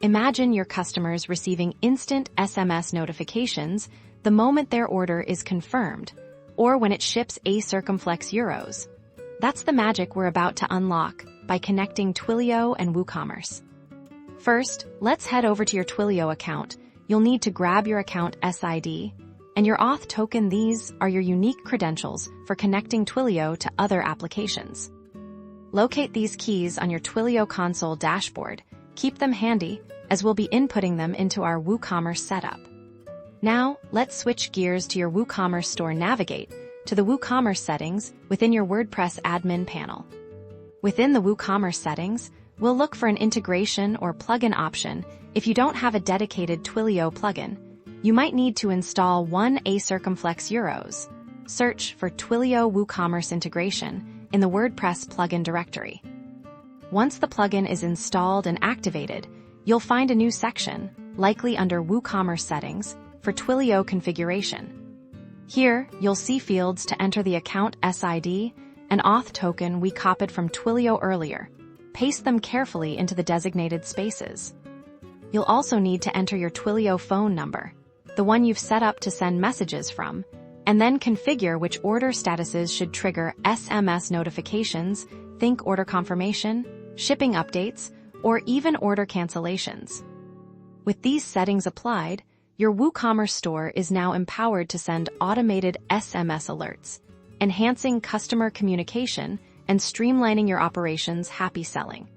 Imagine your customers receiving instant SMS notifications the moment their order is confirmed, or when it ships A euros. That's the magic we're about to unlock by connecting Twilio and WooCommerce. First, let's head over to your Twilio account. You'll need to grab your account SID and your Auth token. These are your unique credentials for connecting Twilio to other applications. Locate these keys on your Twilio console dashboard. Keep them handy, as we'll be inputting them into our WooCommerce setup. Now, let's switch gears to your WooCommerce store. Navigate to the WooCommerce settings within your WordPress admin panel. Within the WooCommerce settings, we'll look for an integration or plugin option. If you don't have a dedicated Twilio plugin, you might need to install one A euros. Search for Twilio WooCommerce integration in the WordPress plugin directory. Once the plugin is installed and activated, you'll find a new section, likely under WooCommerce settings, for Twilio configuration. Here, you'll see fields to enter the account SID and Auth token we copied from Twilio earlier. Paste them carefully into the designated spaces. You'll also need to enter your Twilio phone number, the one you've set up to send messages from, and then configure which order statuses should trigger SMS notifications. Think order confirmation, shipping updates, or even order cancellations. With these settings applied, your WooCommerce store is now empowered to send automated SMS alerts, enhancing customer communication and streamlining your operations. Happy selling!